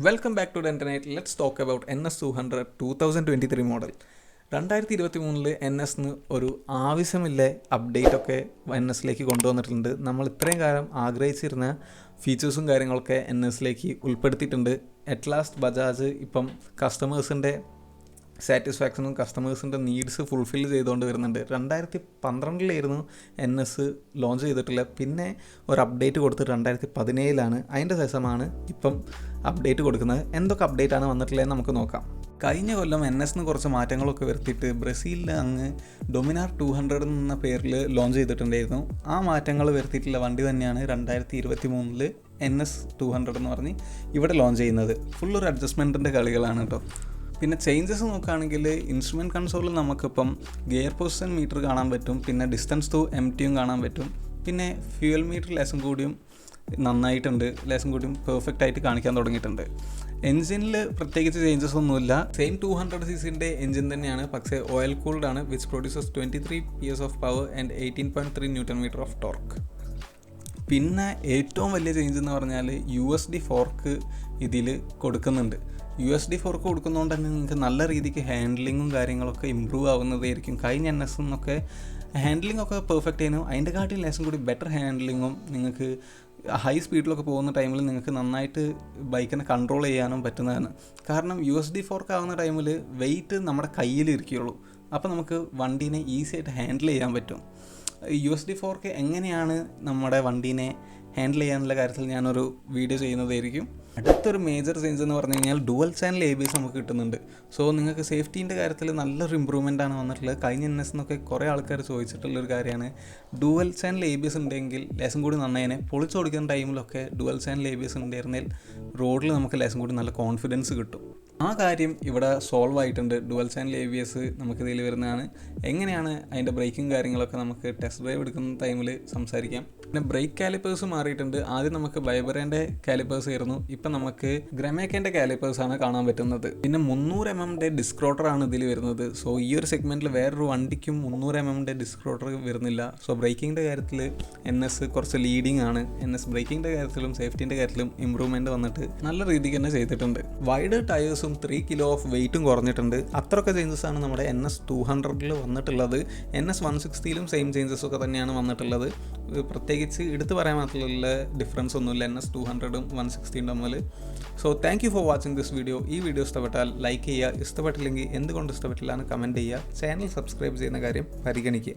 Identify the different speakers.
Speaker 1: Welcome back to ഡെൻറ്റനൈറ്റ്. Let's talk about NS200 2023 model. 2023 NSന് ഒരു ആവശ്യമില്ല അപ്ഡേറ്റ് ഒക്കെ NSലേക്ക് കൊണ്ടുവന്നിട്ടുണ്ട്. നമ്മൾ ഇത്രയും കാലം ആഗ്രഹിച്ചിരുന്ന ഫീച്ചേഴ്സും കാര്യങ്ങളൊക്കെ NSലേക്ക് ഉൾപ്പെടുത്തിയിട്ടുണ്ട്. അറ്റ് ലാസ്റ്റ് ബജാജ് ഇപ്പം കസ്റ്റമേഴ്സിൻ്റെ സാറ്റിസ്ഫാക്ഷനും കസ്റ്റമേഴ്സിൻ്റെ നീഡ്സ് ഫുൾഫിൽ ചെയ്തുകൊണ്ട് വരുന്നുണ്ട്. 2012 NS ലോഞ്ച് ചെയ്തിട്ടില്ല. പിന്നെ ഒരു അപ്ഡേറ്റ് കൊടുത്ത് 2017 അതിൻ്റെ ശേഷമാണ് ഇപ്പം അപ്ഡേറ്റ് കൊടുക്കുന്നത്. എന്തൊക്കെ അപ്ഡേറ്റാണ് വന്നിട്ടുള്ളതെന്ന് നമുക്ക് നോക്കാം. കഴിഞ്ഞ കൊല്ലം NSന് കുറച്ച് മാറ്റങ്ങളൊക്കെ വരുത്തിയിട്ട് ബ്രസീലിൽ അങ്ങ് ഡൊമിനാർ 200 എന്ന പേരിൽ ലോഞ്ച് ചെയ്തിട്ടുണ്ടായിരുന്നു. ആ മാറ്റങ്ങൾ വരുത്തിയിട്ടുള്ള വണ്ടി തന്നെയാണ് 2023 NS200 എന്ന് പറഞ്ഞ് ഇവിടെ ലോഞ്ച് ചെയ്യുന്നത്. ഫുള്ളൊരു അഡ്ജസ്റ്റ്മെൻറ്റിൻ്റെ കളികളാണ് കേട്ടോ. പിന്നെ ചേഞ്ചസ് നോക്കുകയാണെങ്കിൽ ഇൻസ്ട്രുമെൻറ്റ് കൺസോളിൽ നമുക്കിപ്പം ഗിയർ പൊസിഷൻ മീറ്റർ കാണാൻ പറ്റും, പിന്നെ ഡിസ്റ്റൻസ് ടു MTയും കാണാൻ പറ്റും, പിന്നെ ഫ്യൂവൽ മീറ്റർ ലേശം കൂടിയും നന്നായിട്ടുണ്ട്, ലേശം കൂടിയും പെർഫെക്റ്റ് ആയിട്ട് കാണിക്കാൻ തുടങ്ങിയിട്ടുണ്ട്. എൻജിനിൽ പ്രത്യേകിച്ച് ചേഞ്ചസ് ഒന്നുമില്ല. സെയിം 200cc എൻജിൻ തന്നെയാണ്, പക്ഷേ ഓയിൽ കൂൾഡ് ആണ്, which produces 23 PS of power and 18.3 Nm of torque. പിന്നെ ഏറ്റവും വലിയ ചേഞ്ച് എന്ന് പറഞ്ഞാൽ USD ഫോർക്ക് ഇതിൽ കൊടുക്കുന്നുണ്ട്. USD ഫോർക്ക് കൊടുക്കുന്നതുകൊണ്ട് തന്നെ നിങ്ങൾക്ക് നല്ല രീതിക്ക് ഹാൻഡ്ലിങ്ങും കാര്യങ്ങളൊക്കെ ഇമ്പ്രൂവ് ആവുന്നതായിരിക്കും. കഴിഞ്ഞ NSന്നൊക്കെ ഹാൻഡ്ലിംഗ് ഒക്കെ പെർഫെക്റ്റ് ആയിരുന്നു. അതിൻ്റെ കാട്ടിൽ ലേശം കൂടി ബെറ്റർ ഹാൻഡ്ലിങ്ങും നിങ്ങൾക്ക് ഹൈ സ്പീഡിലൊക്കെ പോകുന്ന ടൈമിൽ നിങ്ങൾക്ക് നന്നായിട്ട് ബൈക്കിനെ കൺട്രോൾ ചെയ്യാനും പറ്റുന്നതാണ്. കാരണം USD ഫോർക്ക് ആവുന്ന ടൈമിൽ വെയിറ്റ് നമ്മുടെ കയ്യിലിരിക്കുകയുള്ളൂ. അപ്പോൾ നമുക്ക് വണ്ടീനെ ഈസി ആയിട്ട് ഹാൻഡിൽ ചെയ്യാൻ പറ്റും. USD ഫോർക്ക് എങ്ങനെയാണ് നമ്മുടെ വണ്ടീനെ ഹാൻഡിൽ ചെയ്യാനുള്ള കാര്യത്തിൽ ഞാനൊരു വീഡിയോ ചെയ്യുന്നതായിരിക്കും. അടുത്തൊരു മേജർ ചേഞ്ച് എന്ന് പറഞ്ഞു കഴിഞ്ഞാൽ ഡുവൽ ചാനൽ ABS നമുക്ക് കിട്ടുന്നുണ്ട്. സോ നിങ്ങൾക്ക് സേഫ്റ്റീൻ്റെ കാര്യത്തിൽ നല്ലൊരു ഇമ്പ്രൂവ്മെൻ്റ് ആണ് വന്നിട്ടുള്ളത്. കഴിഞ്ഞ NSന്നൊക്കെ കുറേ ആൾക്കാർ ചോദിച്ചിട്ടുള്ളൊരു കാര്യമാണ്. ഡുവൽ ചാനൽ ABS ഉണ്ടെങ്കിൽ ലേശം കൂടി നന്നായിനെ പൊളിച്ചോടിക്കുന്ന ടൈമിലൊക്കെ ഡുവൽ ചാനൽ ABS ഉണ്ടായിരുന്നെങ്കിൽ റോഡിൽ നമുക്ക് ലേശം കൂടി നല്ല കോൺഫിഡൻസ് കിട്ടും. ആ കാര്യം ഇവിടെ സോൾവ് ആയിട്ടുണ്ട്. ഡുവൽ ചാനൽ ABS നമുക്കിതിൽ വരുന്നതാണ്. എങ്ങനെയാണ് അതിൻ്റെ ബ്രേക്കും കാര്യങ്ങളൊക്കെ നമുക്ക് ടെസ്റ്റ് ഡ്രൈവ് എടുക്കുന്ന ടൈമിൽ സംസാരിക്കാം. പിന്നെ ബ്രേക്ക് കാലിപ്പേഴ്സ് മാറിയിട്ടുണ്ട്. ആദ്യം നമുക്ക് ബൈബറേൻ്റെ കാലിപ്പേഴ്സ് ആയിരുന്നു, ഇപ്പം നമുക്ക് ഗ്രമേക്കൻ്റെ കാലിപ്പേഴ്സാണ് കാണാൻ പറ്റുന്നത്. പിന്നെ 300 mm ഡിസ്ക് റോട്ടറാണ് ഇതിൽ വരുന്നത്. സോ ഈ ഒരു സെഗ്മെൻറ്റിൽ വേറൊരു വണ്ടിക്കും 300 mm ഡിസ്ക് റോട്ടർ വരുന്നില്ല. സോ ബ്രേക്കിങ്ങിൻ്റെ കാര്യത്തിൽ NS കുറച്ച് ലീഡിങ് ആണ്. NS ബ്രേക്കിങ്ങിൻ്റെ കാര്യത്തിലും സേഫ്റ്റീൻ്റെ കാര്യത്തിലും ഇമ്പ്രൂവ്മെൻറ്റ് വന്നിട്ട് നല്ല രീതിക്ക് തന്നെ ചെയ്തിട്ടുണ്ട്. വൈഡ് ടയേഴ്സും 3 കിലോ ഓഫ് വെയിറ്റും കുറഞ്ഞിട്ടുണ്ട്. അത്രയൊക്കെ ചേഞ്ചസ് ആണ് നമ്മുടെ NS200 വന്നിട്ടുള്ളത്. NS160 സെയിം ചേഞ്ചസ് ഒക്കെ തന്നെയാണ് വന്നിട്ടുള്ളത്. പ്രത്യേകിച്ച് എടുത്തു പറയാൻ മാത്രമുള്ള ഡിഫറൻസ് ഒന്നുമില്ല NS200 160 തമ്മിൽ. So thank you for watching this video. ഈ വീഡിയോ ഇഷ്ടപ്പെട്ടാൽ ലൈക്ക് ചെയ്യുക, ഇഷ്ടപ്പെട്ടില്ലെങ്കിൽ എന്തുകൊണ്ട് ഇഷ്ടപ്പെട്ടില്ല എന്ന് കമൻറ്റ് ചെയ്യുക, ചാനൽ സബ്സ്ക്രൈബ് ചെയ്യുന്ന കാര്യം പരിഗണിക്കുക.